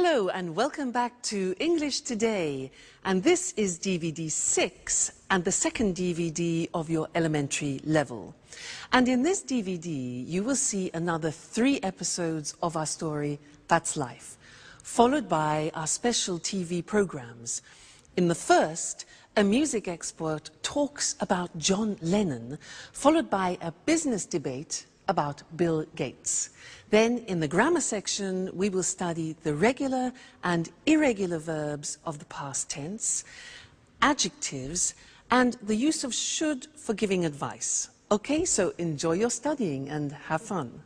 Hello and welcome back to English Today, and this is DVD 6 and the second DVD of your elementary level. And in this DVD you will see another 3 episodes of our story That's Life, followed by our special TV programs. In the first, a music expert talks about John Lennon, followed by a business debate about Bill Gates. Then, in the grammar section, we will study the regular and irregular verbs of the past tense, adjectives, and the use of should for giving advice. Okay, so enjoy your studying and have fun.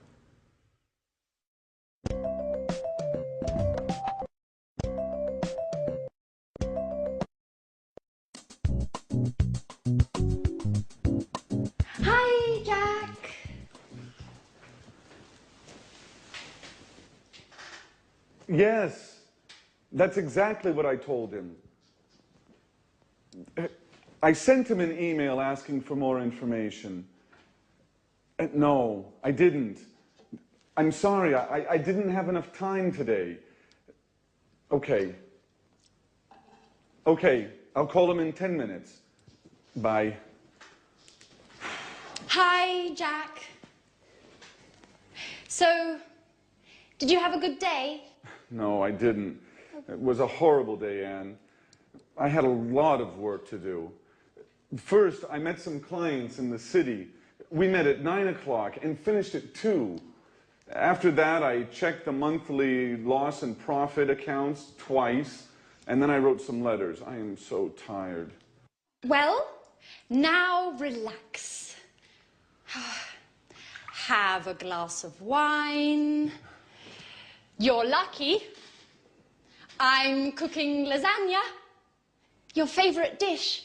Hi, Jack. Yes, that's exactly what I told him. I sent him an email asking for more information. No, I didn't. I'm sorry, I didn't have enough time today. Okay. Okay, I'll call him in 10 minutes. Bye. Hi, Jack. So, did you have a good day? No, I didn't. It was a horrible day, Anne. I had a lot of work to do. First, I met some clients in the city. We met at 9 o'clock and finished at 2. After that, I checked the monthly loss and profit accounts twice, and then I wrote some letters. I am so tired. Well, now relax. Have a glass of wine. You're lucky. I'm cooking lasagna. Your favorite dish.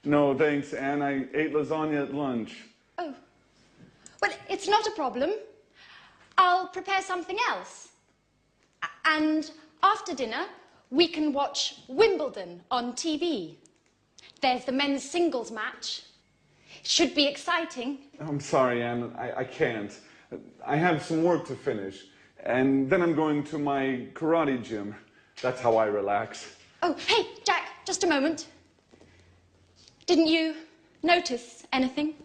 No, thanks, Anne. I ate lasagna at lunch. Oh. Well, it's not a problem. I'll prepare something else. And after dinner, we can watch Wimbledon on TV. There's the men's singles match. Should be exciting. I'm sorry, Anne. I can't. I have some work to finish. And then I'm going to my karate gym. That's how I relax. Oh, hey, Jack, just a moment. Didn't you notice anything?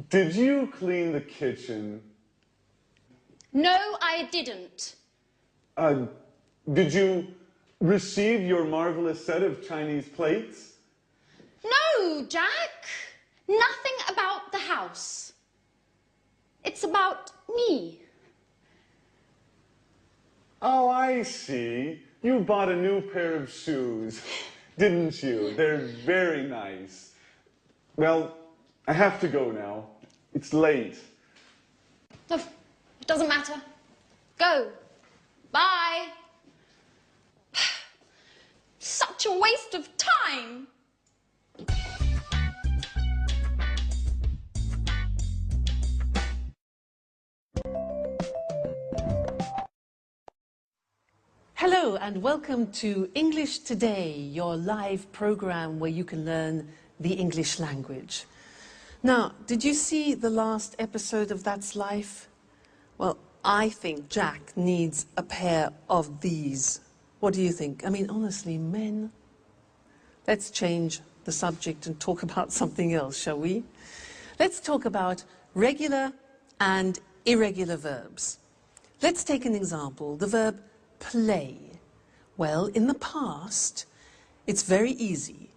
Did you clean the kitchen? No, I didn't. Did you receive your marvelous set of Chinese plates? No, Jack. Nothing about the house. It's about me. Oh, I see. You bought a new pair of shoes, didn't you? They're very nice. Well, I have to go now. It's late. Oh, it doesn't matter. Go. Bye. Such a waste of time. Hello and welcome to English Today, your live program where you can learn the English language. Now, did you see the last episode of That's Life? Well, I think Jack needs a pair of these. What do you think? I mean, honestly, men. Let's change the subject and talk about something else, shall we? Let's talk about regular and irregular verbs. Let's take an example, the verb play. Well, in the past, it's very easy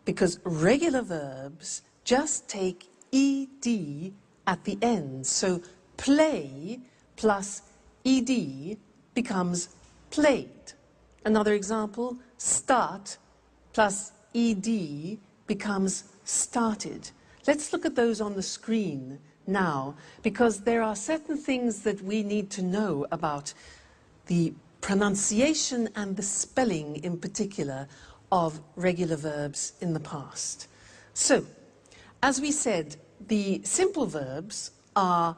because regular verbs just take ed at the end. So play plus ed becomes played. Another example, start plus ed becomes started. Let's look at those on the screen now, because there are certain things that we need to know about the pronunciation and the spelling in particular of regular verbs in the past. So, as we said, the simple verbs are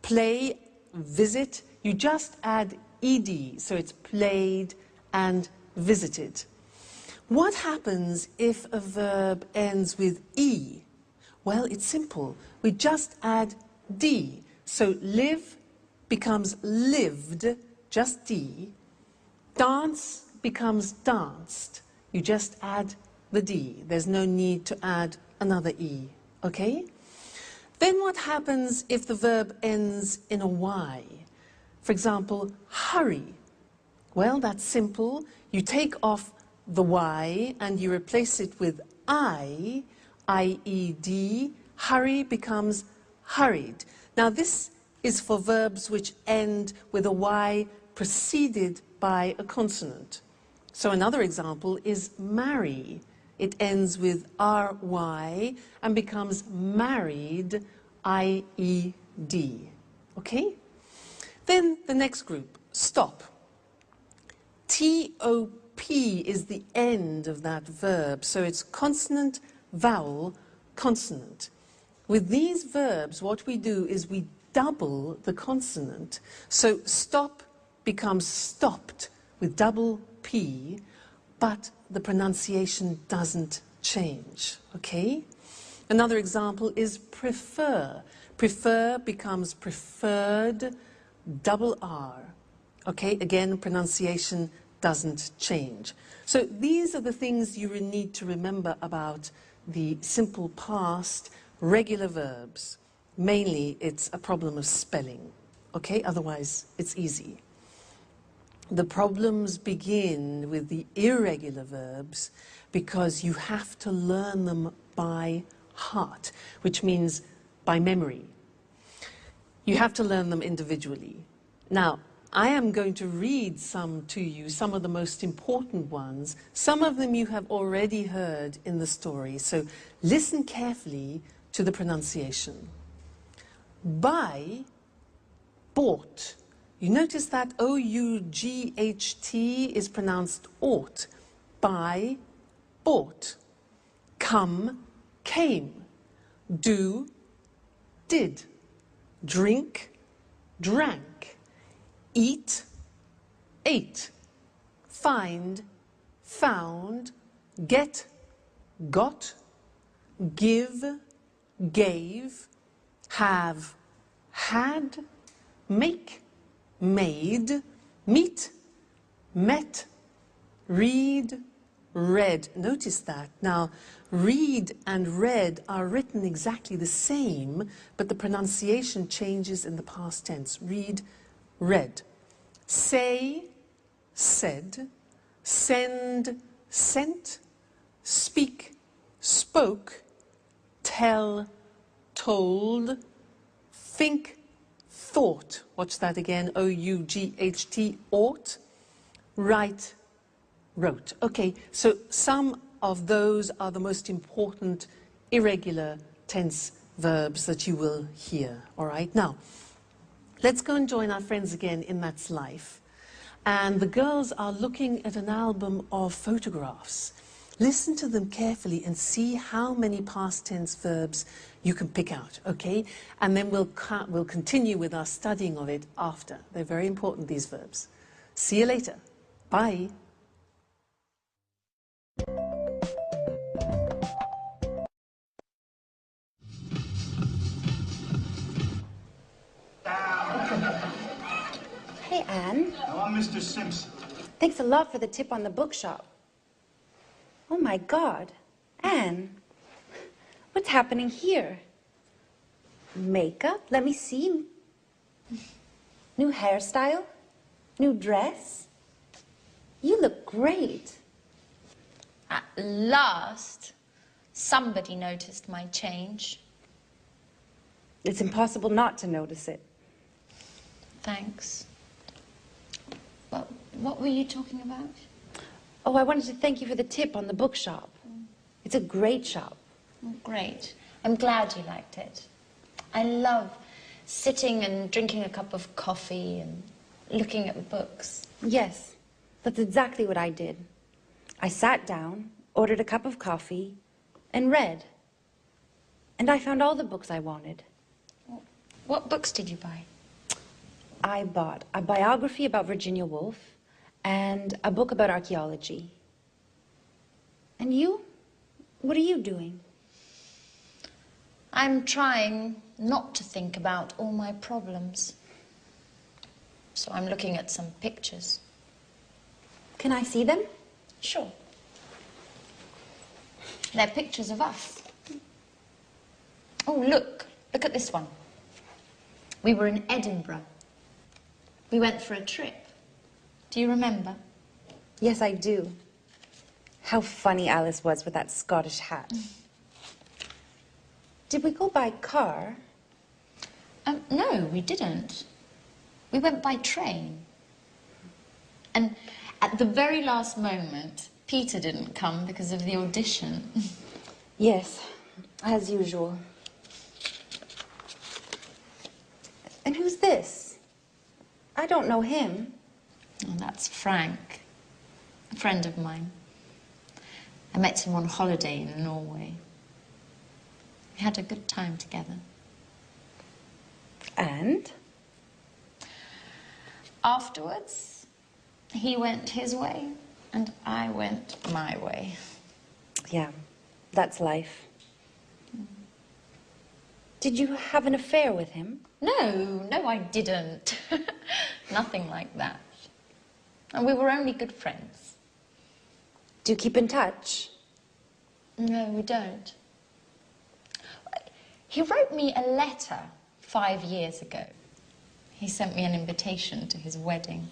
play, visit. You just add ed, so it's played and visited. What happens if a verb ends with e? Well, it's simple. We just add d. So live becomes lived, just D. Dance becomes danced. You just add the D. There's no need to add another E, okay? Then what happens if the verb ends in a Y? For example, hurry. Well, that's simple. You take off the Y and you replace it with I-E-D. Hurry becomes hurried. Now this is for verbs which end with a Y preceded by a consonant. So another example is marry. It ends with R-Y and becomes married, I-E-D. Okay? Then the next group, stop. T-O-P is the end of that verb, so it's consonant, vowel, consonant. With these verbs, what we do is we double the consonant. So stop becomes stopped with double P, but the pronunciation doesn't change, okay? Another example is prefer. Prefer becomes preferred, double R. Okay, again, pronunciation doesn't change. So these are the things you need to remember about the simple past, regular verbs. Mainly, it's a problem of spelling, okay? Otherwise, it's easy. The problems begin with the irregular verbs because you have to learn them by heart, which means by memory. You have to learn them individually. Now, I am going to read some to you, some of the most important ones. Some of them you have already heard in the story, so listen carefully to the pronunciation. Buy, bought. You notice that O-U-G-H-T is pronounced ought. Buy, bought. Come, came. Do, did. Drink, drank. Eat, ate. Find, found. Get, got. Give, gave. Have, had. Make, made. Meet, met. Read, read. Notice that. Now, read and read are written exactly the same, but the pronunciation changes in the past tense. Read, read. Say, said. Send, sent. Speak, spoke. Tell, told. Think, thought. Watch that again. O-U-G-H-T, ought. Write, wrote. Okay, so some of those are the most important irregular tense verbs that you will hear. All right, now, let's go and join our friends again in That's Life. And the girls are looking at an album of photographs. Listen to them carefully and see how many past tense verbs you can pick out, okay? And then we'll continue with our studying of it after. They're very important, these verbs. See you later. Bye. Hey, Anne. Oh, I'm Mr. Simpson. Thanks a lot for the tip on the bookshop. Oh, my God. Anne, what's happening here? Makeup? Let me see. New hairstyle? New dress? You look great. At last, somebody noticed my change. It's impossible not to notice it. Thanks. Well, what were you talking about? Oh, I wanted to thank you for the tip on the bookshop. It's a great shop. Oh, great. I'm glad you liked it. I love sitting and drinking a cup of coffee and looking at books. Yes, that's exactly what I did. I sat down, ordered a cup of coffee, and read. And I found all the books I wanted. What books did you buy? I bought a biography about Virginia Woolf and a book about archaeology. And you? What are you doing? I'm trying not to think about all my problems. So I'm looking at some pictures. Can I see them? Sure. They're pictures of us. Oh, look. Look at this one. We were in Edinburgh. We went for a trip. Do you remember? Yes, I do. How funny Alice was with that Scottish hat. Did we go by car? No, we didn't. We went by train. And at the very last moment, Peter didn't come because of the audition. Yes, as usual. And who's this? I don't know him. Oh, that's Frank, a friend of mine. I met him on holiday in Norway. We had a good time together. And? Afterwards, he went his way and I went my way. Yeah, that's life. Did you have an affair with him? No, I didn't. Nothing like that. And we were only good friends. Do you keep in touch? No, we don't. He wrote me a letter 5 years ago. He sent me an invitation to his wedding.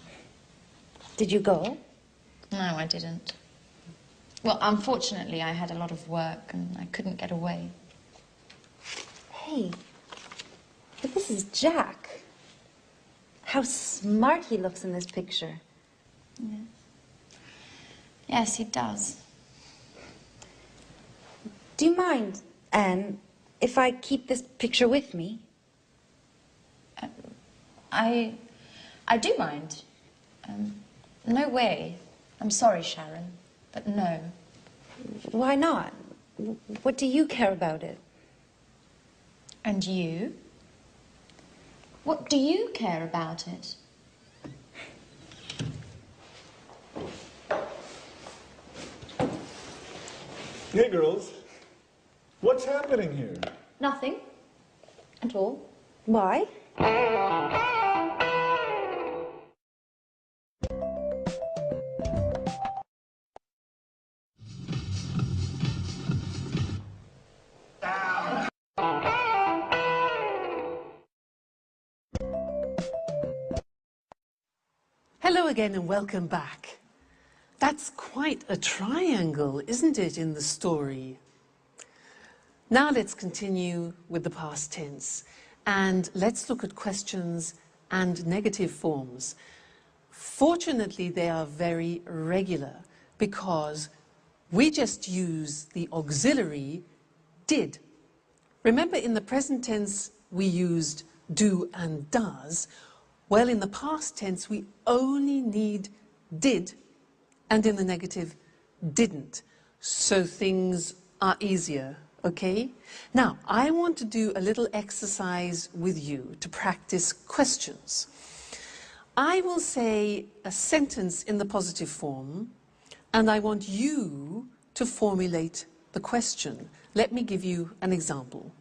Did you go? No, I didn't. Well, unfortunately, I had a lot of work and I couldn't get away. Hey, but this is Jack. How smart he looks in this picture. Yes. Yes, he does. Do you mind, Anne, if I keep this picture with me? I do mind. No way. I'm sorry, Sharon, but no. Why not? What do you care about it? And you? What do you care about it? Hey, girls. What's happening here? Nothing. At all. Why? Hello again and welcome back. That's quite a triangle, isn't it, in the story? Now let's continue with the past tense and let's look at questions and negative forms. Fortunately, they are very regular because we just use the auxiliary did. Remember, in the present tense, we used do and does. Well, in the past tense, we only need did, and in the negative, didn't. So things are easier, okay? Now, I want to do a little exercise with you to practice questions. I will say a sentence in the positive form, and I want you to formulate the question. Let me give you an example.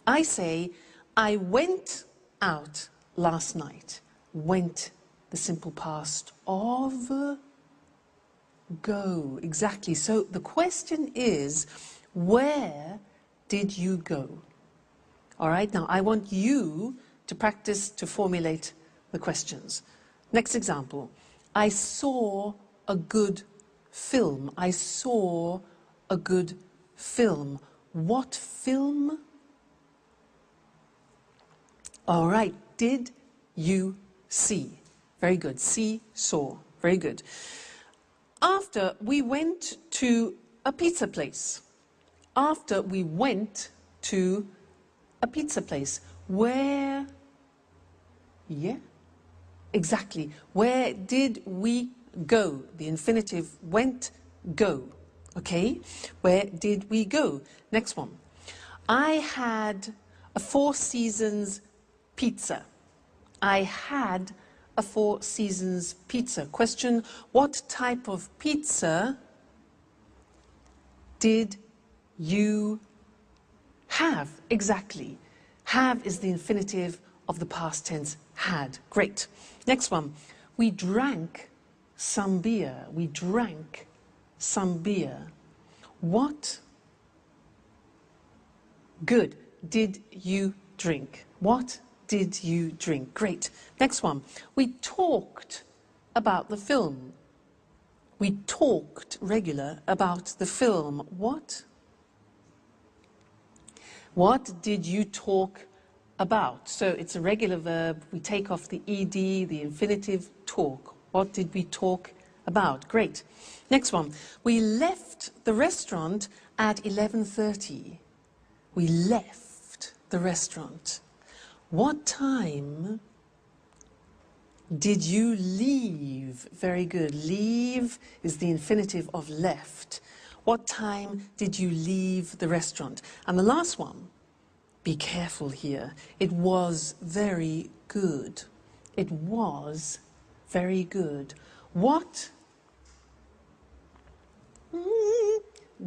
I say, I went out last night. Went, the simple past of go. Exactly. So the question is, where did you go? All right. Now I want you to practice to formulate the questions. Next example. I saw a good film. I saw a good film. What film? All right. Did you see? Very good. See, saw. Very good. After we went to a pizza place. After we went to a pizza place. Where? Yeah, exactly. Where did we go? The infinitive went, go. Okay? Where did we go? Next one. I had a Four Seasons pizza. I had a Four Seasons pizza. Question, what type of pizza did you have? Exactly. Have is the infinitive of the past tense had. Great. Next one. We drank some beer. We drank some beer. What good did you drink? What did you drink? Great. Next one. We talked about the film. We talked regular about the film. What? What did you talk about? So it's a regular verb. We take off the ed, the infinitive, talk. What did we talk about? Great. Next one. We left the restaurant at 11:30. We left the restaurant. What time did you leave? Very good. Leave is the infinitive of left. What time did you leave the restaurant? And the last one, be careful here. It was very good. It was very good. What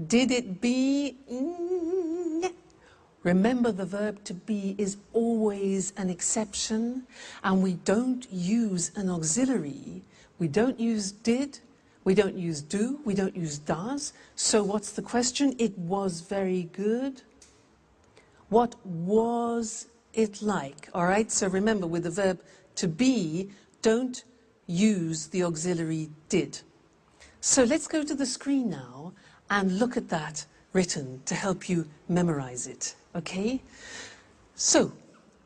did it be? Remember, the verb to be is always an exception, and we don't use an auxiliary. We don't use did, we don't use do, we don't use does. So what's the question? It was very good. What was it like? All right, so remember, with the verb to be, don't use the auxiliary did. So let's go to the screen now and look at that written to help you memorize it. Okay? So,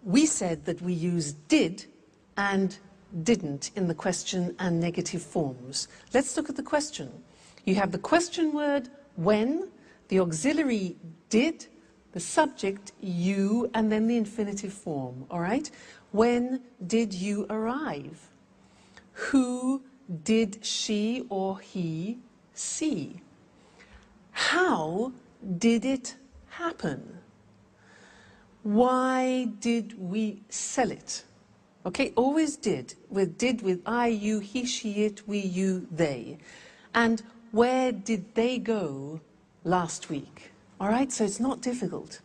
we said that we use did and didn't in the question and negative forms. Let's look at the question. You have the question word when, the auxiliary did, the subject you, and then the infinitive form. All right? When did you arrive? Who did she or he see? How did it happen? Why did we sell it? Okay, always did with I, you, he, she, it, we, you, they. And where did they go last week? All right, so it's not difficult.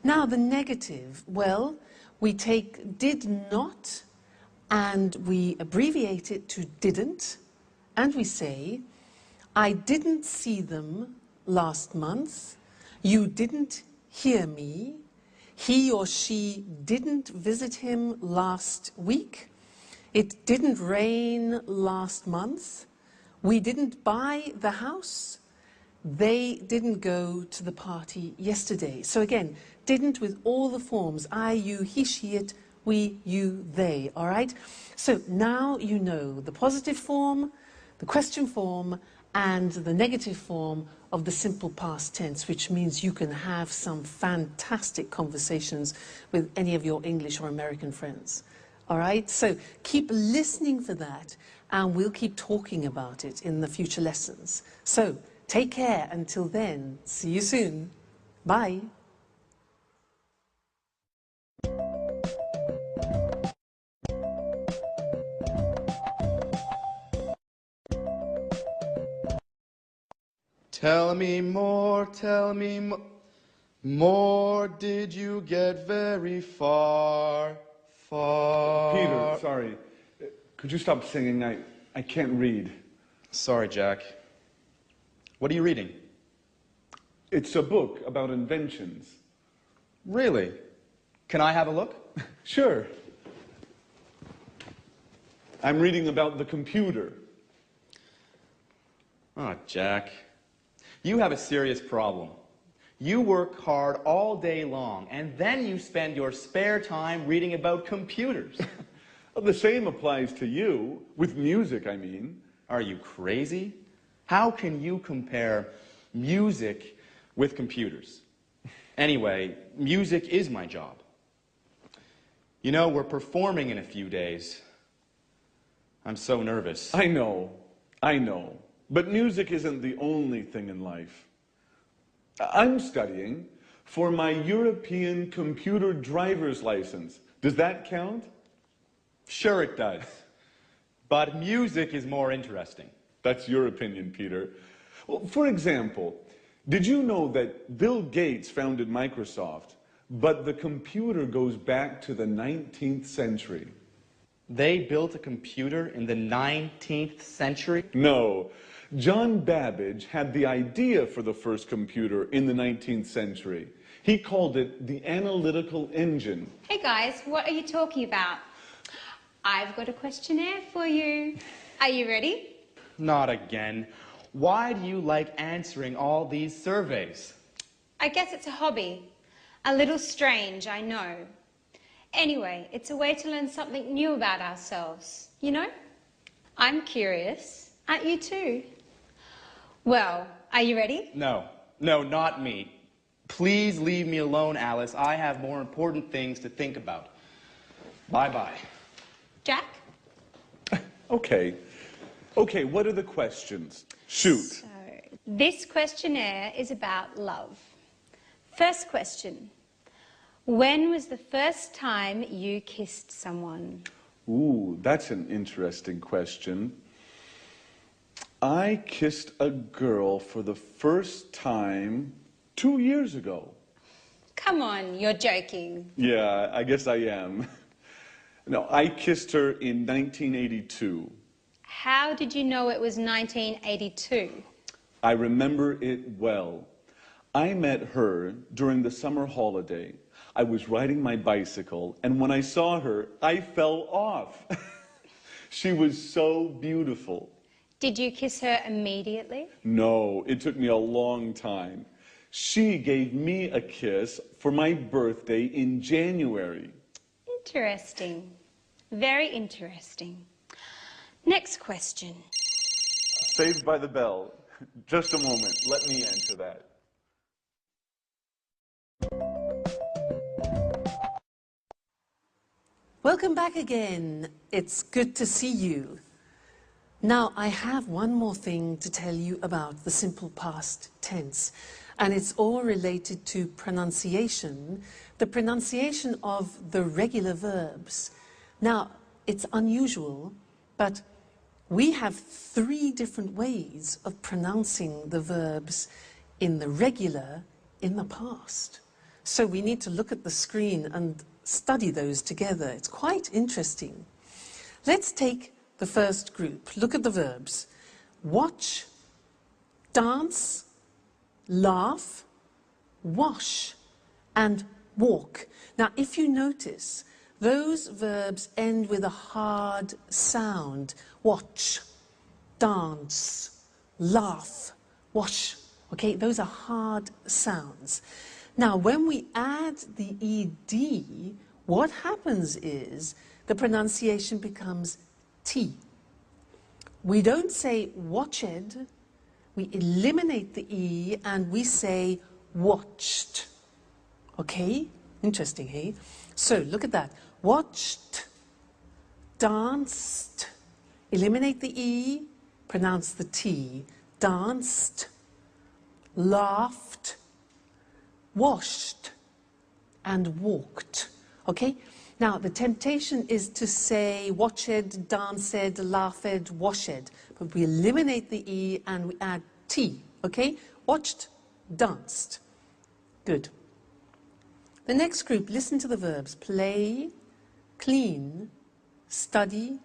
Now the negative, well, we take did not and we abbreviate it to didn't, and we say, I didn't see them last month. You didn't hear me. He or she didn't visit him last week. It didn't rain last month. We didn't buy the house. They didn't go to the party yesterday. So again, didn't with all the forms. I, you, he, she, it, we, you, they. All right? So now you know the positive form, the question form, and the negative form of the simple past tense, which means you can have some fantastic conversations with any of your English or American friends. All right? So keep listening for that, and we'll keep talking about it in the future lessons. So take care until then. See you soon. Bye. Tell me more, tell me more. Did you get very far, far? Peter, sorry. Could you stop singing? I can't read. Sorry, Jack. What are you reading? It's a book about inventions. Really? Can I have a look? Sure. I'm reading about the computer. Oh, Jack. You have a serious problem. You work hard all day long, and then you spend your spare time reading about computers. Well, the same applies to you, with music, I mean. Are you crazy? How can you compare music with computers? Anyway, music is my job. You know, we're performing in a few days. I'm so nervous. I know. But music isn't the only thing in life. I'm studying for my European computer driver's license. Does that count? Sure it does. But music is more interesting. That's your opinion, Peter. Well, for example, did you know that Bill Gates founded Microsoft but the computer goes back to the 19th century. They built a computer in the 19th century? No, John Babbage had the idea for the first computer in the 19th century. He called it the analytical engine. Hey guys, what are you talking about? I've got a questionnaire for you. Are you ready? Not again. Why do you like answering all these surveys? I guess it's a hobby. A little strange, I know. Anyway, it's a way to learn something new about ourselves, you know? I'm curious. Aren't you too? Well, are you ready? No, not me. Please leave me alone, Alice. I have more important things to think about. Bye-bye. Jack? Okay, what are the questions? Shoot. So, this questionnaire is about love. First question. When was the first time you kissed someone? Ooh, that's an interesting question. I kissed a girl for the first time 2 years ago. Come on, you're joking. Yeah, I guess I am. No, I kissed her in 1982. How did you know it was 1982? I remember it well. I met her during the summer holiday. I was riding my bicycle, and when I saw her, I fell off. She was so beautiful. Did you kiss her immediately? No, it took me a long time. She gave me a kiss for my birthday in January. Interesting. Very interesting. Next question. Saved by the bell. Just a moment. Let me answer that. Welcome back again. It's good to see you. Now, I have one more thing to tell you about the simple past tense, and it's all related to pronunciation, the pronunciation of the regular verbs. Now, it's unusual, but we have 3 different ways of pronouncing the verbs in the regular in the past. So we need to look at the screen and study those together. It's quite interesting. Let's take the first group. Look at the verbs. Watch, dance, laugh, wash, and walk. Now, if you notice, those verbs end with a hard sound. Watch, dance, laugh, wash. Okay, those are hard sounds. Now, when we add the ed, what happens is the pronunciation becomes T. We don't say watched, we eliminate the E and we say watched. Okay? Interesting, hey? So, look at that. Watched, danced, eliminate the E, pronounce the T. Danced, laughed, washed, and walked. Okay? Now, the temptation is to say watched, danced, laughed, washed, but we eliminate the E and we add T. Okay? Watched, danced. Good. The next group, listen to the verbs. Play, clean, study,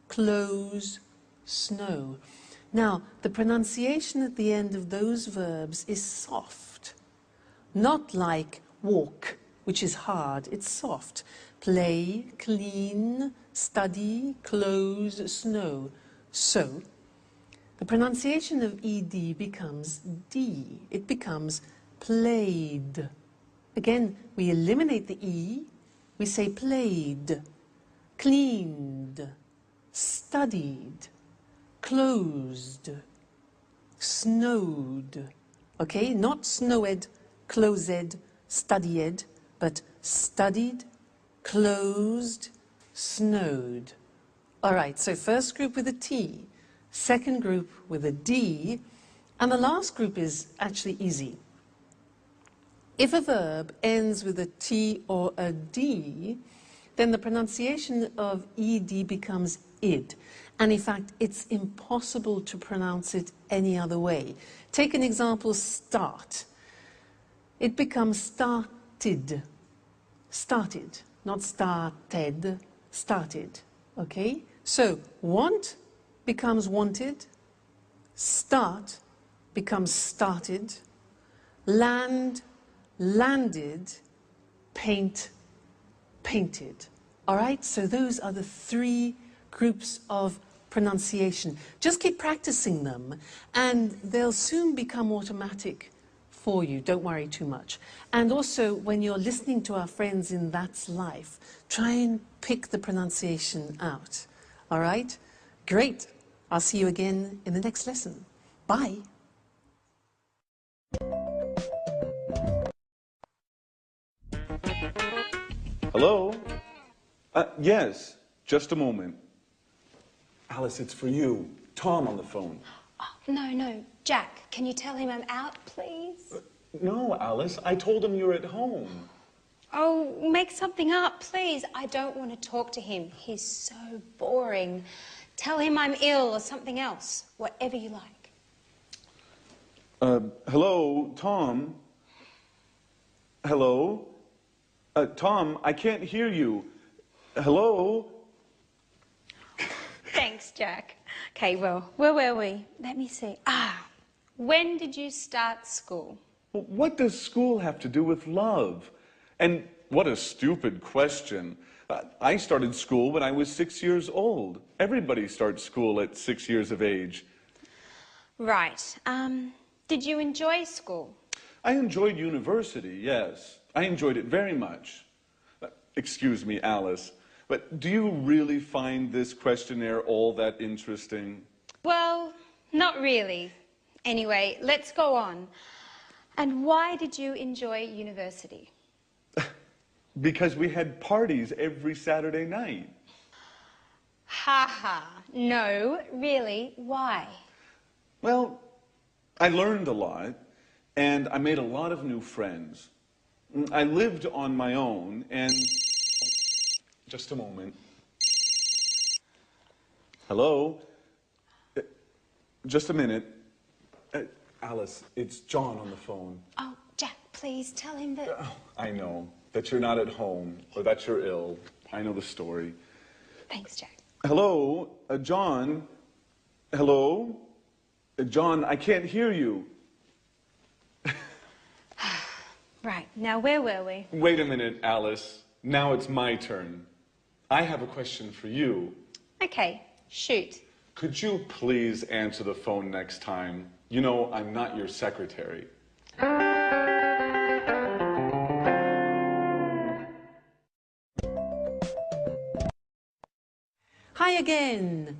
close, snow. Now, the pronunciation at the end of those verbs is soft. Not like walk, which is hard. It's soft. Play, clean, study, close, snow. So, the pronunciation of ed becomes D. It becomes played. Again, we eliminate the E. We say played, cleaned, studied, closed, snowed. Okay, not snowed, closed, studied, but studied, closed, snowed. All right, so first group with a T, second group with a D, and the last group is actually easy. If a verb ends with a T or a D, then the pronunciation of ed becomes id. And in fact, it's impossible to pronounce it any other way. Take an example, start. It becomes started. started, not started, started. Okay? So, want becomes wanted, start becomes started, land, landed, paint, painted. All right? So those are the three groups of pronunciation. Just keep practicing them and they'll soon become automatic for you. Don't worry too much. And also, when you're listening to our friends in That's Life, try and pick the pronunciation out. All right? Great. I'll see you again in the next lesson. Bye. Hello? Yes, just a moment. Alice, it's for you. Tom on the phone. Oh, no, Jack, can you tell him I'm out, please? No, Alice, I told him you're at home. Oh, make something up, please. I don't want to talk to him. He's so boring. Tell him I'm ill or something else, whatever you like. Hello, Tom? Hello? Tom, I can't hear you. Hello? Thanks, Jack. Okay, well, where were we? Let me see. When did you start school? Well, what does school have to do with love? And what a stupid question. I started school when I was 6 years old. Everybody starts school at 6 years of age. Right. Did you enjoy school? I enjoyed university, yes. I enjoyed it very much. Excuse me, Alice, but do you really find this questionnaire all that interesting? Well, not really. Anyway, let's go on. And why did you enjoy university? Because we had parties every Saturday night. Ha ha. No, really, why? Well, I learned a lot, and I made a lot of new friends. I lived on my own, and... Just a moment. Hello? Just a minute. Alice, it's John on the phone. Oh, Jack, please tell him that... I know that you're not at home, or that you're ill. I know the story. Thanks, Jack. Hello? John? Hello? John, I can't hear you. Right, now where were we? Wait a minute, Alice. Now it's my turn. I have a question for you. Okay, shoot. Could you please answer the phone next time? You know, I'm not your secretary. Hi again,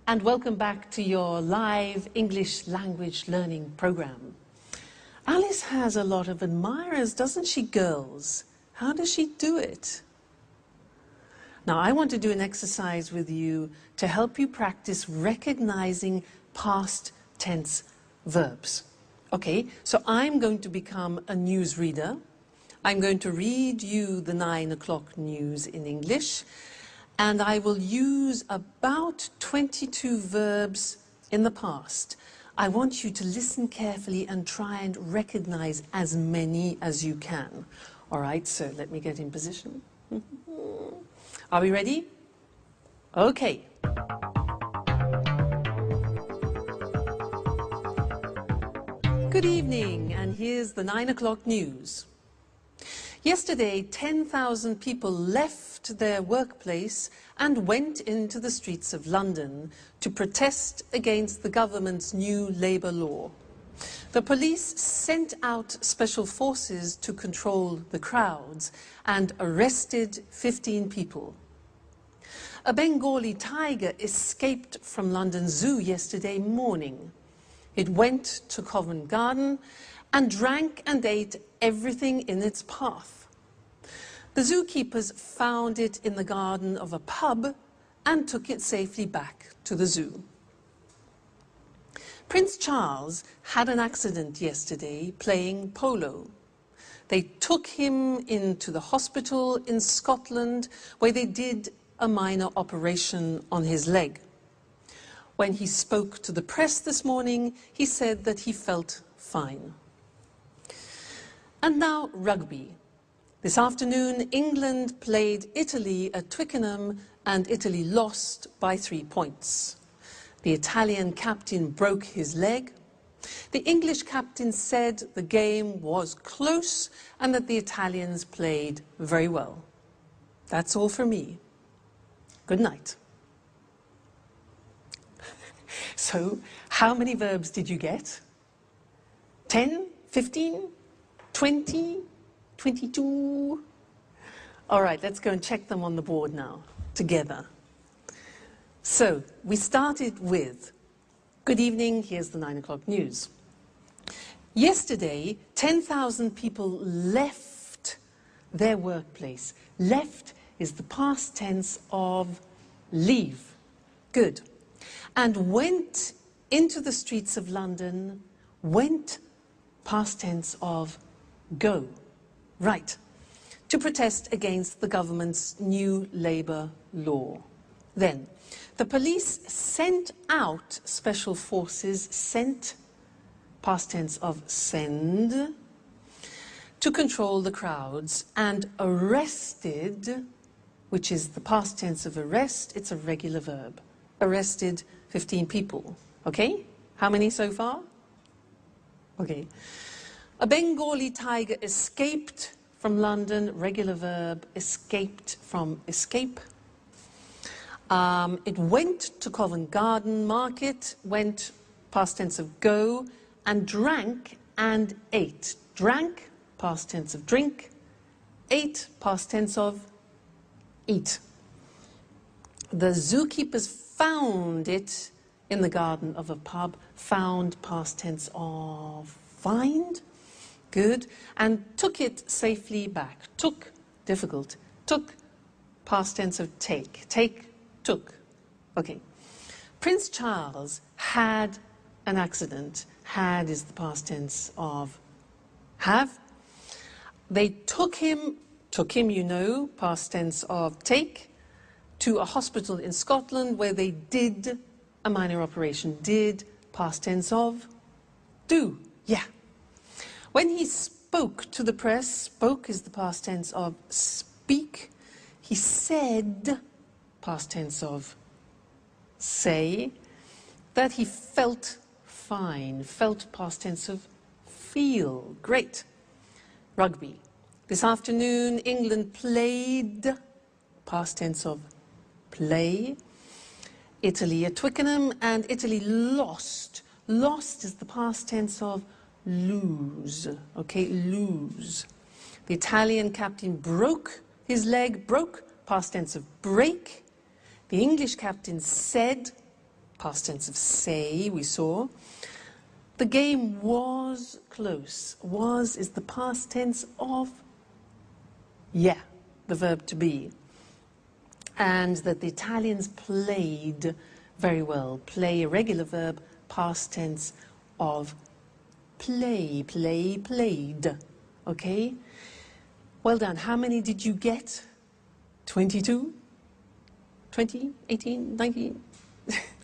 and welcome back to your live English language learning program. Alice has a lot of admirers, doesn't she, girls? How does she do it? Now, I want to do an exercise with you to help you practice recognizing past tense verbs. Okay, so I'm going to become a newsreader. I'm going to read you the 9 o'clock news in English, and I will use about 22 verbs in the past. I want you to listen carefully and try and recognize as many as you can. All right, so let me get in position. Are we ready? Okay. Good evening, and here's the 9 o'clock news. Yesterday, 10,000 people left their workplace and went into the streets of London to protest against the government's new labour law. The police sent out special forces to control the crowds and arrested 15 people. A Bengali tiger escaped from London Zoo yesterday morning. It went to Covent Garden and drank and ate everything in its path. The zookeepers found it in the garden of a pub and took it safely back to the zoo. Prince Charles had an accident yesterday playing polo. They took him into the hospital in Scotland where they did a minor operation on his leg. When he spoke to the press this morning, he said that he felt fine. And now rugby. This afternoon, England played Italy at Twickenham and Italy lost by 3 points. The Italian captain broke his leg. The English captain said the game was close and that the Italians played very well. That's all for me. Good night. So, how many verbs did you get? 10? 15? 20? 22? All right, let's go and check them on the board now, together. So, we started with, good evening, here's the 9 o'clock news. Yesterday, 10,000 people left their workplace. Left is the past tense of leave. Good. And went into the streets of London. Went, past tense of go. Right. To protest against the government's new labour law. Then, the police sent out special forces, sent, past tense of send, to control the crowds, and arrested, which is the past tense of arrest, it's a regular verb. Arrested 15 people. Okay? How many so far? Okay. A Bengali tiger escaped from London, regular verb, escaped from escape. It went to Covent Garden Market, went, past tense of go, and drank and ate. Drank, past tense of drink. Ate, past tense of eat. The zookeepers found it in the garden of a pub. Found, past tense of find. Good. And took it safely back. Took, difficult. Took, past tense of take. Take, took. Okay. Prince Charles had an accident. Had is the past tense of have. They took him, you know, past tense of take, to a hospital in Scotland where they did a minor operation. Did, past tense of do. Yeah. When he spoke to the press, spoke is the past tense of speak. He said, past tense of say, that he felt fine. Felt, past tense of feel. Great. Rugby. This afternoon, England played, past tense of play, Italy at Twickenham, and Italy lost. Lost is the past tense of lose. Okay, lose. The Italian captain broke his leg. Broke, past tense of break. The English captain said, past tense of say, we saw. The game was close. Was is the past tense of yeah, the verb to be. And that the Italians played very well. Play, a regular verb, past tense of play, play, played. Okay? Well done. How many did you get? 22? 20? 18? 19?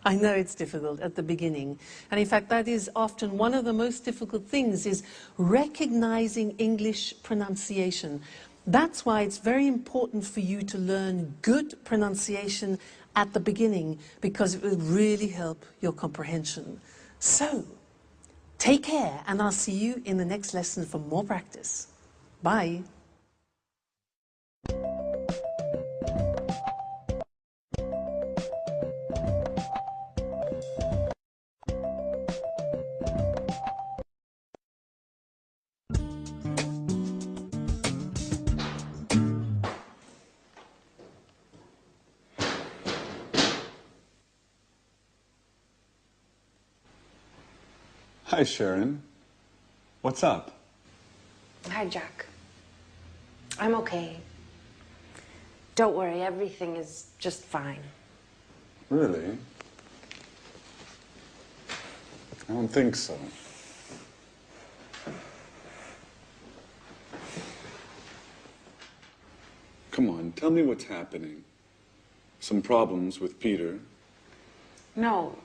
I know it's difficult at the beginning. And in fact, that is often one of the most difficult things, is recognizing English pronunciation. That's why it's very important for you to learn good pronunciation at the beginning, because it will really help your comprehension. So, take care, and I'll see you in the next lesson for more practice. Bye. Hi, Sharon. What's up? Hi, Jack. I'm okay. Don't worry, everything is just fine. Really? I don't think so. Come on, tell me what's happening. Some problems with Peter? No.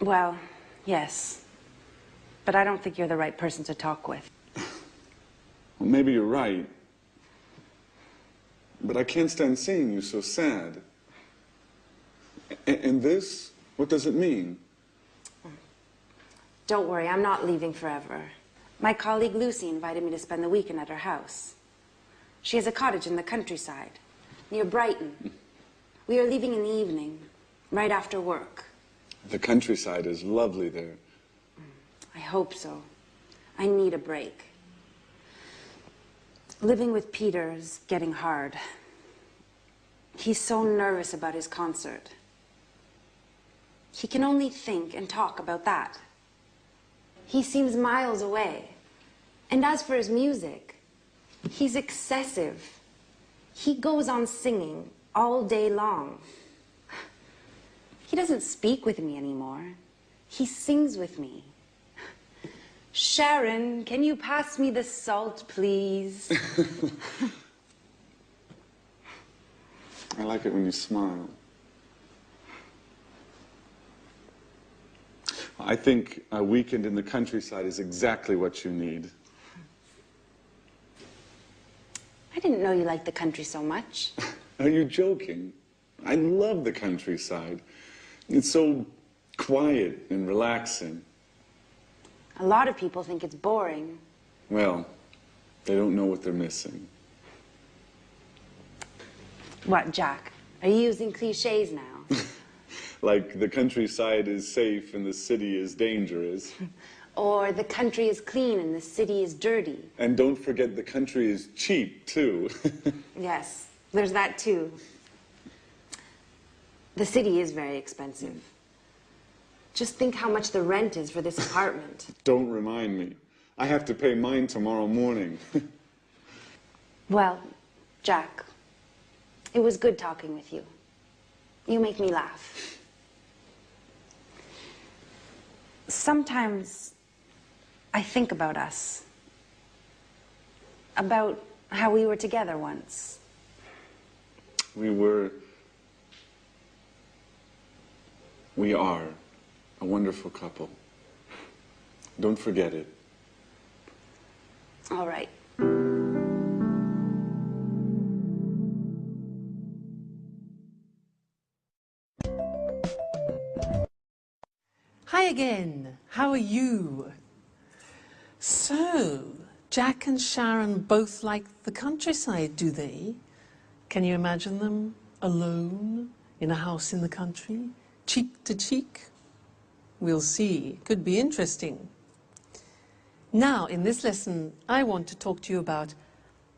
Well, yes. But I don't think you're the right person to talk with. Well, maybe you're right. but I can't stand seeing you so sad. And this, what does it mean? Don't worry, I'm not leaving forever. My colleague Lucy invited me to spend the weekend at her house. She has a cottage in the countryside, near Brighton. We are leaving in the evening, right after work. The countryside is lovely there. I hope so. I need a break. Living with Peter is getting hard. He's so nervous about his concert. He can only think and talk about that. He seems miles away. And as for his music, he's excessive. He goes on singing all day long. He doesn't speak with me anymore. He sings with me. Sharon, can you pass me the salt, please? I like it when you smile. I think a weekend in the countryside is exactly what you need. I didn't know you liked the country so much. Are you joking? I love the countryside. It's so quiet and relaxing. A lot of people think it's boring. Well, they don't know what they're missing. What, Jack? Are you using cliches now? Like the countryside is safe and the city is dangerous. Or the country is clean and the city is dirty. And don't forget the country is cheap, too. Yes, there's that too. The city is very expensive. Just think how much the rent is for this apartment. Don't remind me. I have to pay mine tomorrow morning. Well, Jack, it was good talking with you. You make me laugh. Sometimes I think about us. About how we were together once. We are a wonderful couple. Don't forget it. All right. Hi again. How are you? So, Jack and Sharon both like the countryside, do they? Can you imagine them alone in a house in the country, cheek to cheek? We'll see. Could be interesting. Now, in this lesson, I want to talk to you about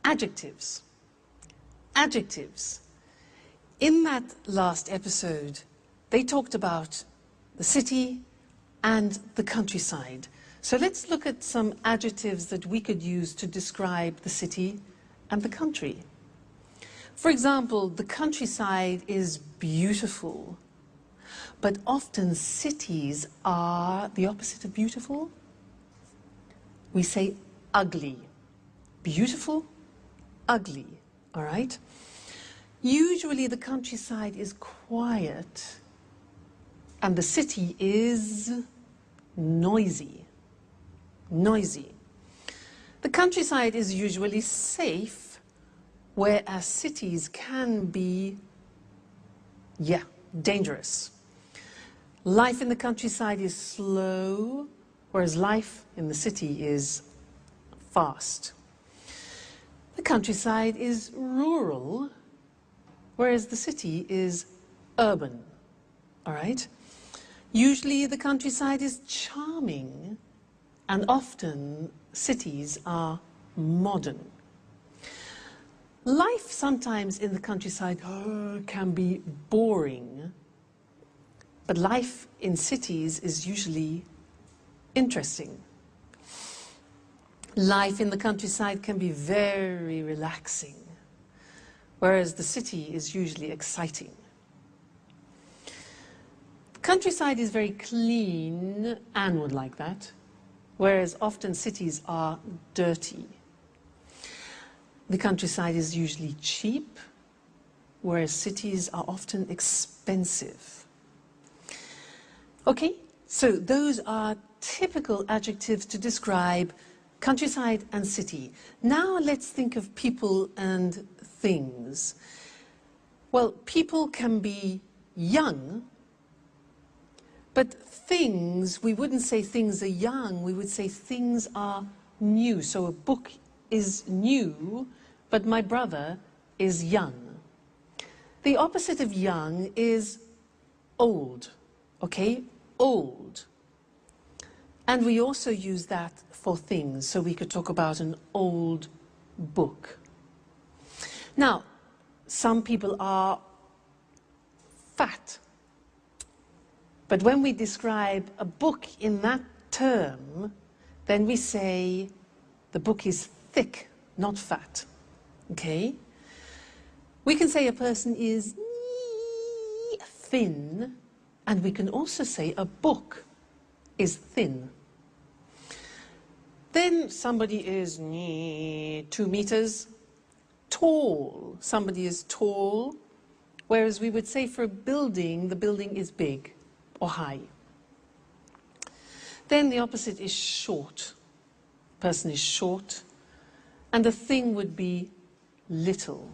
adjectives. Adjectives. In that last episode, they talked about the city and the countryside. So let's look at some adjectives that we could use to describe the city and the country. For example, the countryside is beautiful, but often cities are the opposite of beautiful. We say ugly. Beautiful, ugly, all right? Usually the countryside is quiet and the city is noisy. Noisy. The countryside is usually safe, whereas cities can be, dangerous. Life in the countryside is slow, whereas life in the city is fast. The countryside is rural, whereas the city is urban, all right? Usually the countryside is charming, and often cities are modern. Life sometimes in the countryside can be boring, but life in cities is usually interesting. Life in the countryside can be very relaxing, whereas the city is usually exciting. The countryside is very clean, Anne would like that, whereas often cities are dirty. The countryside is usually cheap, whereas cities are often expensive. Okay, so those are typical adjectives to describe countryside and city. Now let's think of people and things. Well, people can be young, but things, we wouldn't say things are young, we would say things are new. So a book is new, but my brother is young. The opposite of young is old, okay? Old. And we also use that for things, so we could talk about an old book. Now, some people are fat. But when we describe a book in that term, then we say the book is thick, not fat. Okay? We can say a person is thin, and we can also say a book is thin. Then somebody is 2 meters tall. Somebody is tall, whereas we would say for a building, the building is big or high. Then the opposite is short. Person is short, and the thing would be little.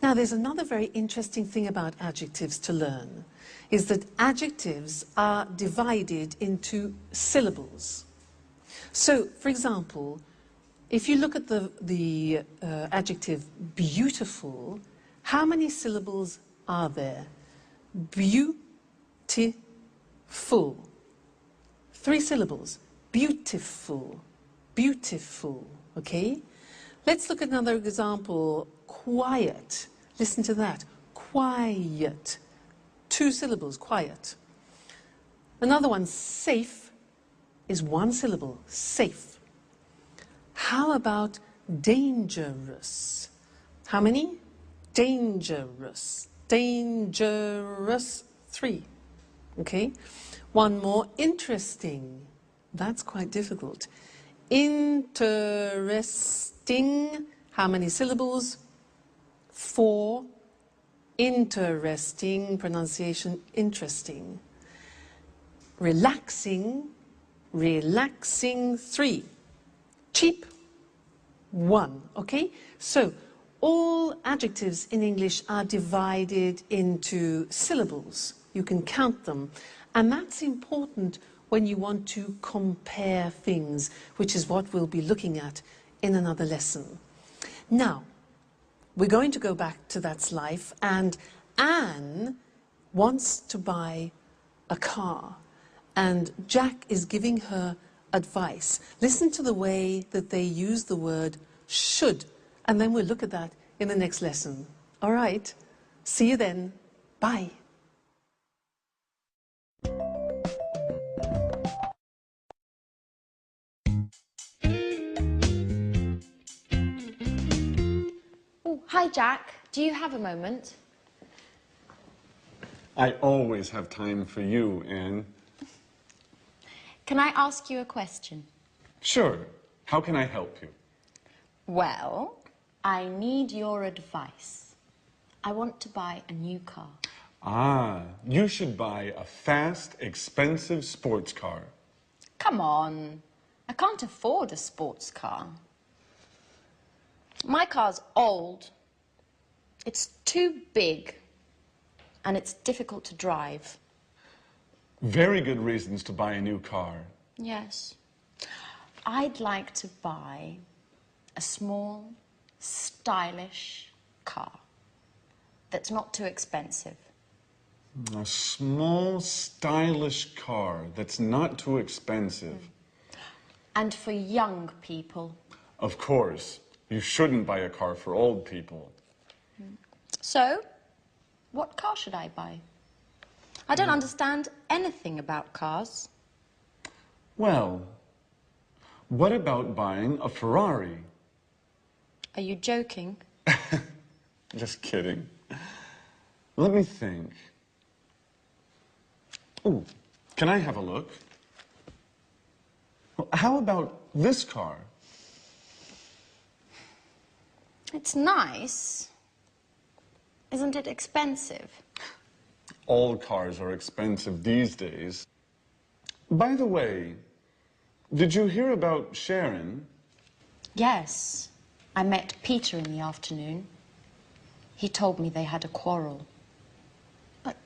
Now, there's another very interesting thing about adjectives to learn, is that adjectives are divided into syllables. So, for example, if you look at the adjective beautiful, how many syllables are there? Beautiful. 3 syllables. Beautiful. Beautiful. Okay? Let's look at another example. Quiet. Listen to that. Quiet. 2 syllables. Quiet. Another one, safe, is 1 syllable. Safe. How about dangerous? How many? Dangerous. Dangerous. 3. Okay? One more, interesting. That's quite difficult. Interesting. How many syllables? 4. Interesting. Pronunciation, interesting. Relaxing. Relaxing. 3. Cheap. 1. Okay? So, all adjectives in English are divided into syllables. You can count them. And that's important when you want to compare things, which is what we'll be looking at in another lesson. Now, we're going to go back to That's Life, and Anne wants to buy a car, and Jack is giving her advice. Listen to the way that they use the word should, and then we'll look at that in the next lesson. All right, see you then. Bye. Oh, hi, Jack. Do you have a moment? I always have time for you, Anne. Can I ask you a question? Sure. How can I help you? Well, I need your advice. I want to buy a new car. Ah, you should buy a fast, expensive sports car. Come on. I can't afford a sports car. My car's old. It's too big. And it's difficult to drive. Very good reasons to buy a new car. Yes. I'd like to buy a small, stylish car that's not too expensive. A small, stylish car that's not too expensive. And for young people. Of course. You shouldn't buy a car for old people. So, what car should I buy? I don't understand anything about cars. Well, what about buying a Ferrari? Are you joking? Just kidding. Let me think. Ooh, can I have a look? Well, how about this car? It's nice. Isn't it expensive? All cars are expensive these days. By the way, did you hear about Sharon? Yes. I met Peter in the afternoon. He told me they had a quarrel. But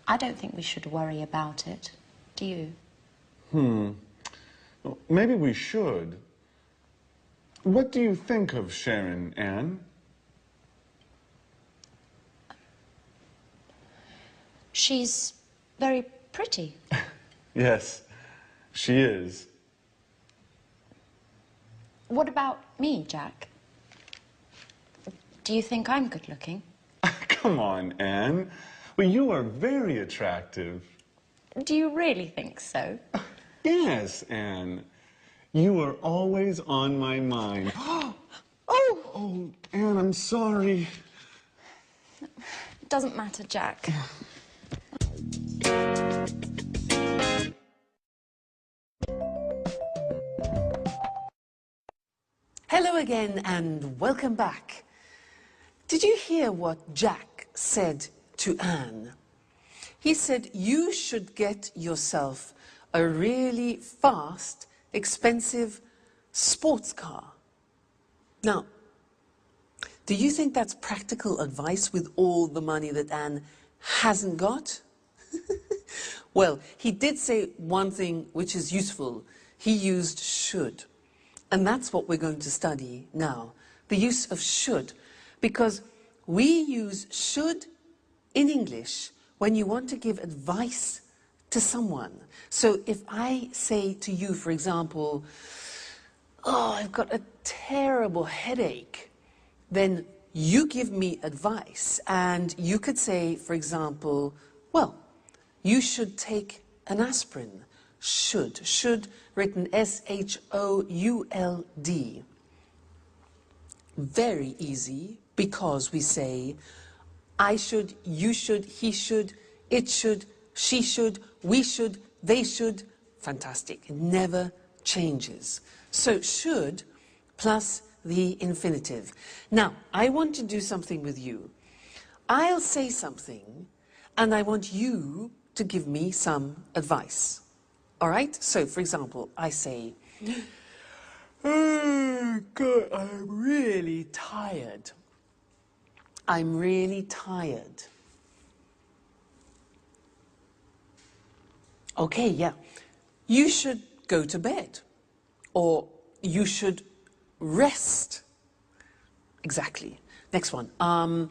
I don't think we should worry about it. Do you? Well, maybe we should. What do you think of Sharon, Anne? She's very pretty. Yes, she is. What about me, Jack? Do you think I'm good looking? Come on, Anne. Well, you are very attractive. Do you really think so? Yes, Anne. You are always on my mind. Oh, Anne, I'm sorry. Doesn't matter, Jack. Hello again and welcome back. Did you hear what Jack said to Anne? He said you should get yourself a really fast, expensive sports car. Now, do you think that's practical advice with all the money that Anne hasn't got? Well, he did say one thing which is useful. He used should. And that's what we're going to study now, the use of should, because we use should in English when you want to give advice to someone. So if I say to you, for example, oh, I've got a terrible headache, then you give me advice and you could say, for example, well, you should take an aspirin. Should, written S-H-O-U-L-D. Very easy, because we say, I should, you should, he should, it should, she should, we should, they should. Fantastic. It never changes. So should plus the infinitive. Now, I want to do something with you. I'll say something, and I want you to give me some advice. All right? So, for example, I say, oh, God, I'm really tired. I'm really tired. Okay, yeah. You should go to bed. Or you should rest. Exactly. Next one. I'm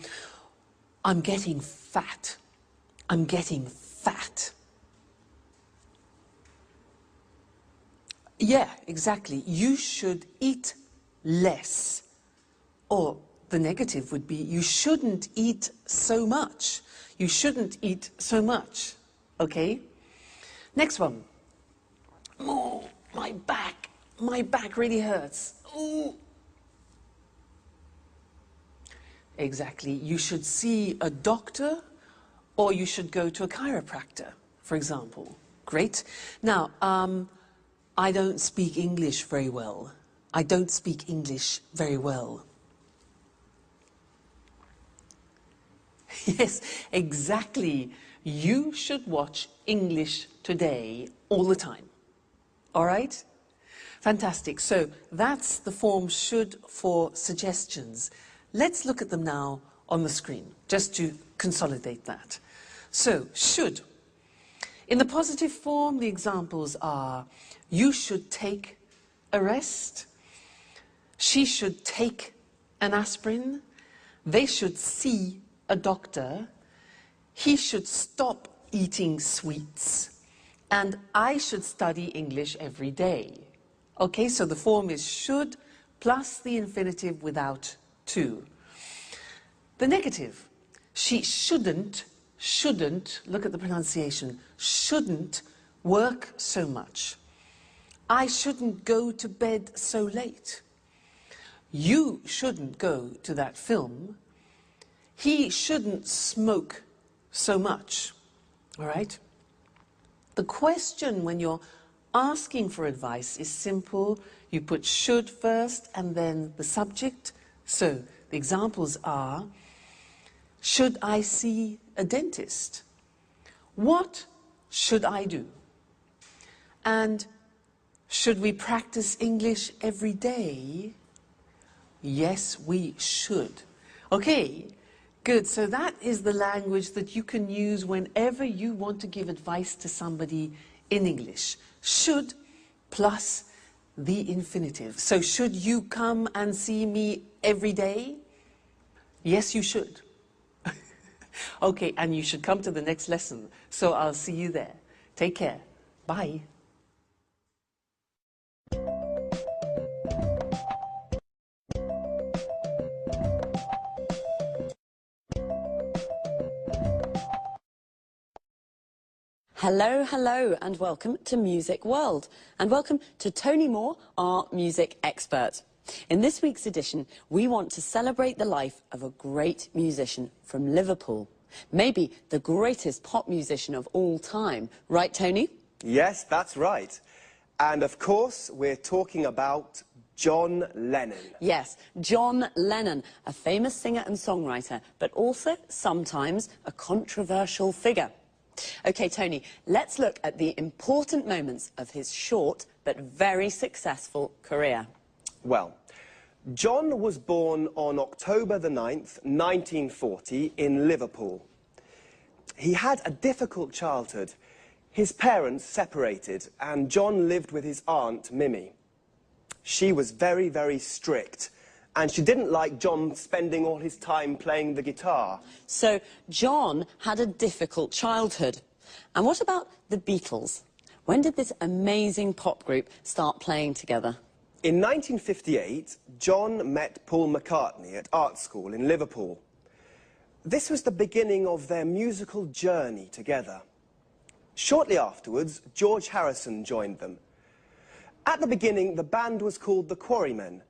getting fat. I'm getting fat. Yeah, exactly. You should eat less. Or the negative would be, you shouldn't eat so much. You shouldn't eat so much. Okay? Next one. Oh, my back. My back really hurts. Ooh. Exactly. You should see a doctor, or you should go to a chiropractor, for example. Great. Now, I don't speak English very well. I don't speak English very well. Yes, exactly. You should watch English Today all the time. All right? Fantastic. So that's the form should for suggestions. Let's look at them now on the screen, just to consolidate that. So, should. In the positive form, the examples are, you should take a rest, she should take an aspirin, they should see a doctor, he should stop eating sweets, and I should study English every day. Okay, so the form is should plus the infinitive without to. The negative, she shouldn't, look at the pronunciation, shouldn't work so much. I shouldn't go to bed so late. You shouldn't go to that film. He shouldn't smoke so much. All right? The question when you're asking for advice is simple. You put should first and then the subject. So the examples are, should I see a dentist? What should I do? And should we practice English every day? Yes, we should. Okay, good. So that is the language that you can use whenever you want to give advice to somebody in English. Should plus the infinitive. So should you come and see me every day? Yes, you should. Okay, and you should come to the next lesson. So I'll see you there. Take care. Bye. Hello, hello, and welcome to Music World. And welcome to Tony Moore, our music expert. In this week's edition, we want to celebrate the life of a great musician from Liverpool. Maybe the greatest pop musician of all time. Right, Tony? Yes, that's right. And of course, we're talking about John Lennon. Yes, John Lennon, a famous singer and songwriter, but also sometimes a controversial figure. OK, Tony, let's look at the important moments of his short but very successful career. Well, John was born on October the 9th, 1940, in Liverpool. He had a difficult childhood. His parents separated, and John lived with his aunt, Mimi. She was very, very strict, and she didn't like John spending all his time playing the guitar. So John had a difficult childhood. And what about the Beatles? When did this amazing pop group start playing together? In 1958, John met Paul McCartney at art school in Liverpool. This was the beginning of their musical journey together. Shortly afterwards, George Harrison joined them. At the beginning, the band was called the Quarrymen,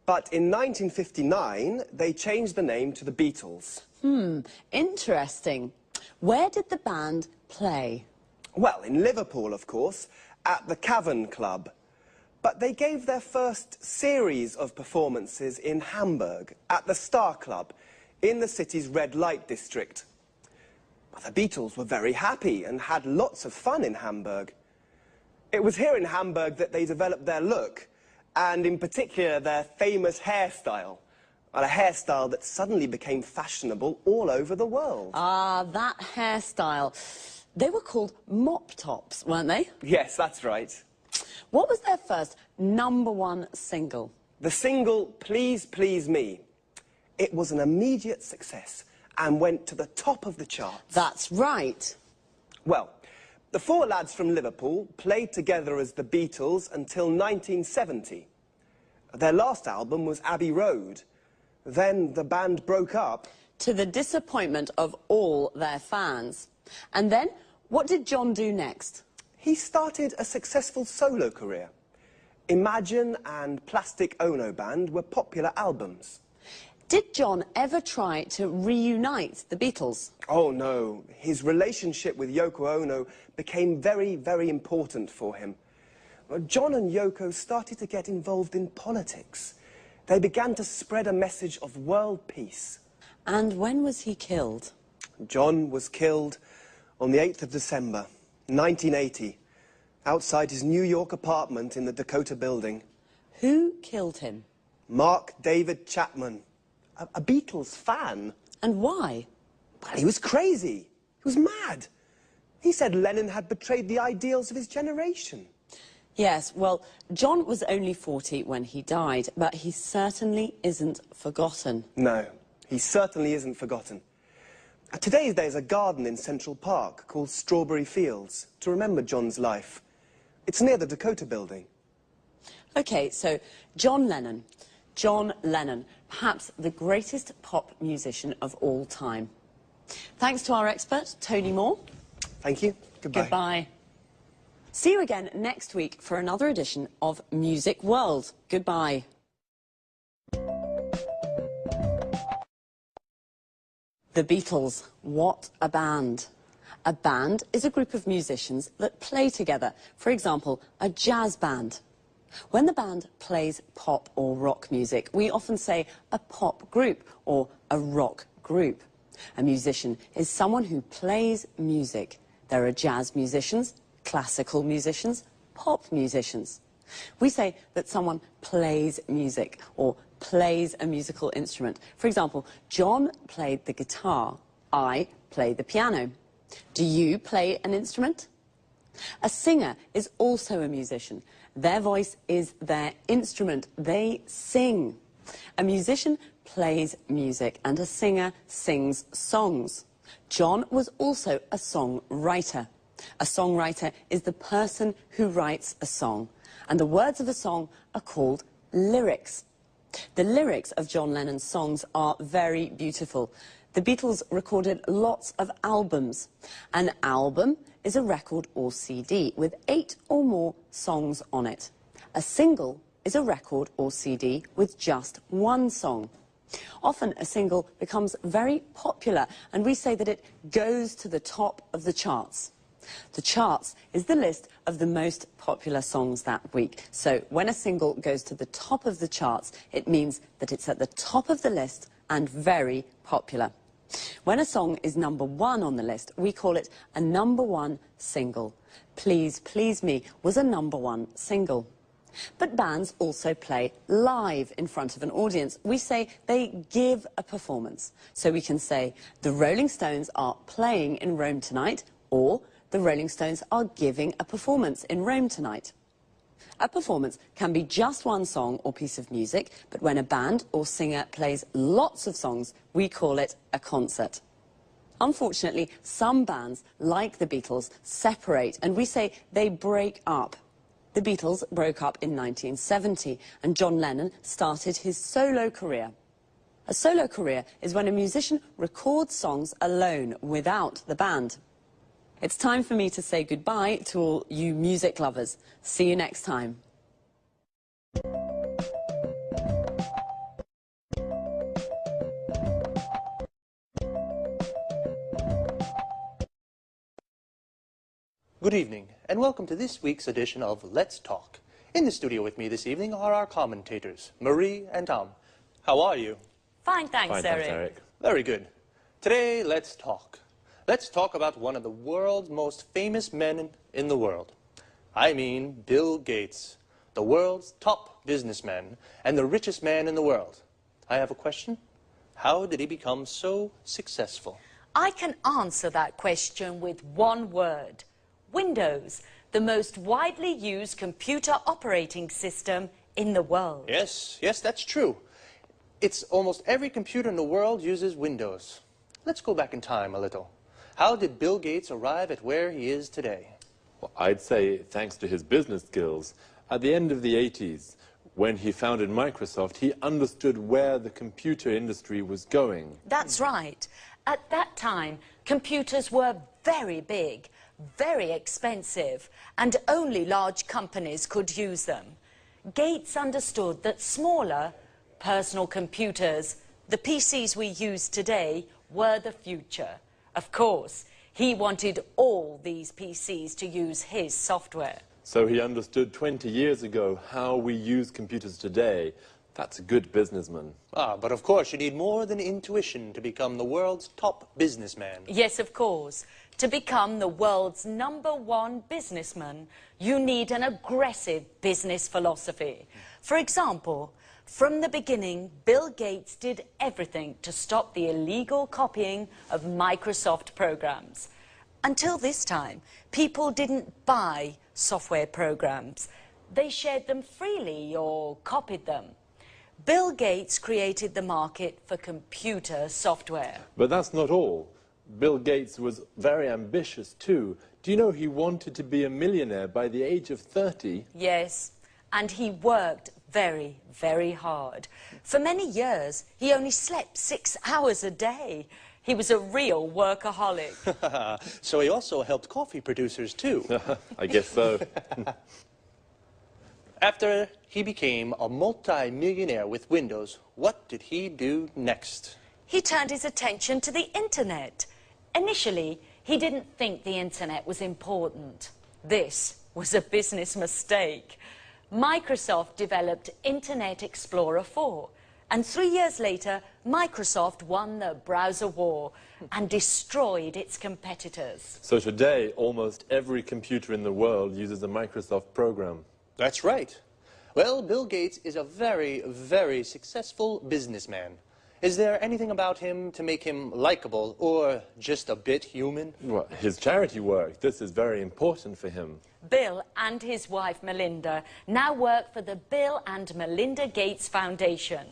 but in 1959, they changed the name to the Beatles. Interesting. Where did the band play? Well, in Liverpool, of course, at the Cavern Club. But they gave their first series of performances in Hamburg, at the Star Club, in the city's red light district. But the Beatles were very happy and had lots of fun in Hamburg. It was here in Hamburg that they developed their look, and in particular their famous hairstyle. A hairstyle that suddenly became fashionable all over the world. Ah, that hairstyle. They were called mop tops, weren't they? Yes, that's right. What was their first #1 single? The single, Please Please Me. It was an immediate success and went to the top of the charts. That's right. Well, the four lads from Liverpool played together as the Beatles until 1970. Their last album was Abbey Road. Then the band broke up. To the disappointment of all their fans. And then, what did John do next? He started a successful solo career. Imagine and Plastic Ono Band were popular albums. Did John ever try to reunite the Beatles? Oh, no. His relationship with Yoko Ono became very, very important for him. John and Yoko started to get involved in politics. They began to spread a message of world peace. And when was he killed? John was killed on the 8th of December, 1980, outside his New York apartment in the Dakota Building. Who killed him? Mark David Chapman, a Beatles fan. And why? Well, he was crazy. He was mad. He said Lennon had betrayed the ideals of his generation. Yes, well, John was only 40 when he died, but he certainly isn't forgotten. No, he certainly isn't forgotten. Today there's a garden in Central Park called Strawberry Fields to remember John's life. It's near the Dakota Building. OK, so John Lennon. John Lennon, perhaps the greatest pop musician of all time. Thanks to our expert, Tony Moore. Thank you. Goodbye. Goodbye. See you again next week for another edition of Music World. Goodbye. The Beatles, what a band. A band is a group of musicians that play together. For example, a jazz band. When the band plays pop or rock music, we often say a pop group or a rock group. A musician is someone who plays music. There are jazz musicians, classical musicians, pop musicians. We say that someone plays music or plays a musical instrument. For example, John played the guitar. I play the piano. Do you play an instrument? A singer is also a musician. Their voice is their instrument. They sing. A musician plays music and a singer sings songs. John was also a songwriter. A songwriter is the person who writes a song, and the words of a song are called lyrics. The lyrics of John Lennon's songs are very beautiful. The Beatles recorded lots of albums. An album is a record or CD with 8 or more songs on it. A single is a record or CD with just 1 song. Often a single becomes very popular, and we say that it goes to the top of the charts. The charts is the list of the most popular songs that week. So when a single goes to the top of the charts, it means that it's at the top of the list and very popular. When a song is #1 on the list, we call it a #1 single. Please Please Me was a #1 single. But bands also play live in front of an audience. We say they give a performance. So we can say, the Rolling Stones are playing in Rome tonight, or the Rolling Stones are giving a performance in Rome tonight. A performance can be just 1 song or piece of music, but when a band or singer plays lots of songs, we call it a concert. Unfortunately, some bands, like the Beatles, separate, and we say they break up. The Beatles broke up in 1970, and John Lennon started his solo career. A solo career is when a musician records songs alone, without the band. It's time for me to say goodbye to all you music lovers. See you next time. Good evening, and welcome to this week's edition of Let's Talk. In the studio with me this evening are our commentators, Marie and Tom. How are you? Fine, thanks, Eric. Very good. Today, let's talk. Let's talk about one of the world's most famous men in the world. I mean Bill Gates, the world's top businessman and the richest man in the world. I have a question. How did he become so successful? I can answer that question with one word. Windows, the most widely used computer operating system in the world. Yes, that's true. It's almost every computer in the world uses Windows. Let's go back in time a little. How did Bill Gates arrive at where he is today? Well, I'd say thanks to his business skills. At the end of the 80s, when he founded Microsoft, he understood where the computer industry was going. That's right. At that time, computers were very big, very expensive, and only large companies could use them. Gates understood that smaller, personal computers, the PCs we use today, were the future. Of course, he wanted all these PCs to use his software. So he understood 20 years ago how we use computers today. That's a good businessman. But of course you need more than intuition to become the world's top businessman. Yes, of course. To become the world's #1 businessman, you need an aggressive business philosophy. For example, from the beginning, Bill Gates did everything to stop the illegal copying of Microsoft programs. Until this time, people didn't buy software programs. They shared them freely or copied them. Bill Gates created the market for computer software. But that's not all. Bill Gates was very ambitious too. Do you know he wanted to be a millionaire by the age of 30? Yes, and he worked very, very hard. For many years, he only slept 6 hours a day. He was a real workaholic. So he also helped coffee producers too. I guess so. After he became a multi-millionaire with Windows, what did he do next? He turned his attention to the internet. Initially, he didn't think the internet was important. This was a business mistake. Microsoft developed Internet Explorer 4, and 3 years later, Microsoft won the browser war and destroyed its competitors. So today, almost every computer in the world uses a Microsoft program. That's right. Well, Bill Gates is a very, very successful businessman. Is there anything about him to make him likable or just a bit human? Well, his charity work, this is very important for him. Bill and his wife Melinda now work for the Bill and Melinda Gates Foundation.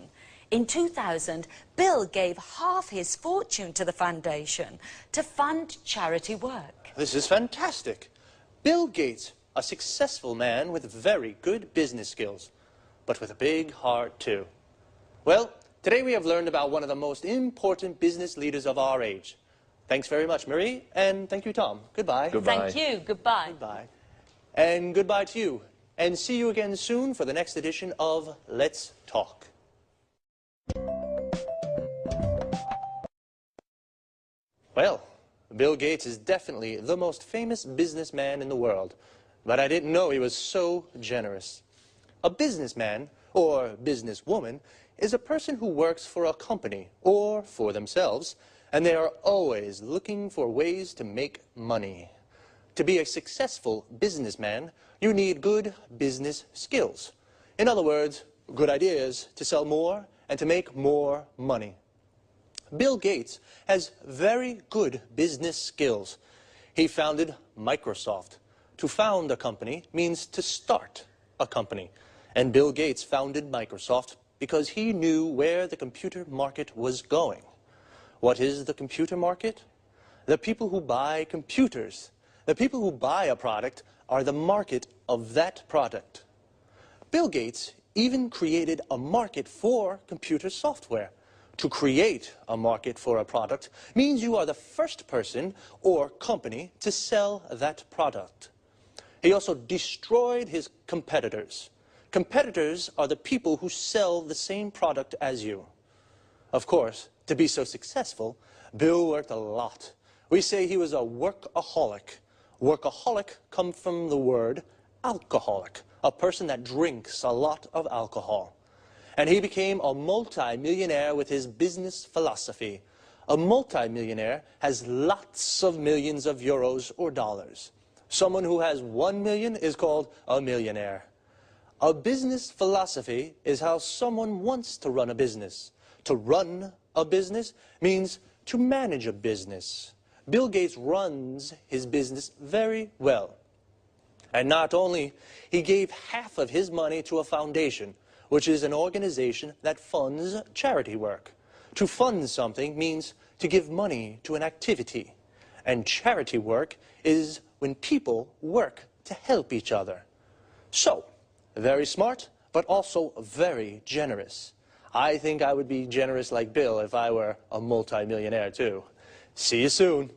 In 2000, Bill gave half his fortune to the foundation to fund charity work. This is fantastic. Bill Gates, a successful man with very good business skills, but with a big heart too. Well, today we have learned about one of the most important business leaders of our age. Thanks very much, Marie, and thank you, Tom. Goodbye. Goodbye. Thank you. Goodbye. Goodbye. And goodbye to you. And see you again soon for the next edition of Let's Talk. Well, Bill Gates is definitely the most famous businessman in the world, but I didn't know he was so generous. A businessman, or businesswoman, is a person who works for a company or for themselves, and they are always looking for ways to make money. To be a successful businessman, you need good business skills. In other words, good ideas to sell more and to make more money. Bill Gates has very good business skills. He founded Microsoft. To found a company means to start a company. And Bill Gates founded Microsoft because he knew where the computer market was going. What is the computer market? The people who buy computers. The people who buy a product are the market of that product. Bill Gates even created a market for computer software. To create a market for a product means you are the first person or company to sell that product. He also destroyed his competitors. Competitors are the people who sell the same product as you. Of course, to be so successful, Bill worked a lot. We say he was a workaholic. Workaholic comes from the word alcoholic, a person that drinks a lot of alcohol. And he became a multi-millionaire with his business philosophy. A multi-millionaire has lots of millions of euros or dollars. Someone who has 1 million is called a millionaire. A business philosophy is how someone wants to run a business. To run a business means to manage a business. Bill Gates runs his business very well. And not only, he gave half of his money to a foundation, which is an organization that funds charity work. To fund something means to give money to an activity. And charity work is when people work to help each other. So, very smart, but also very generous. I think I would be generous like Bill if I were a multi-millionaire too. See you soon.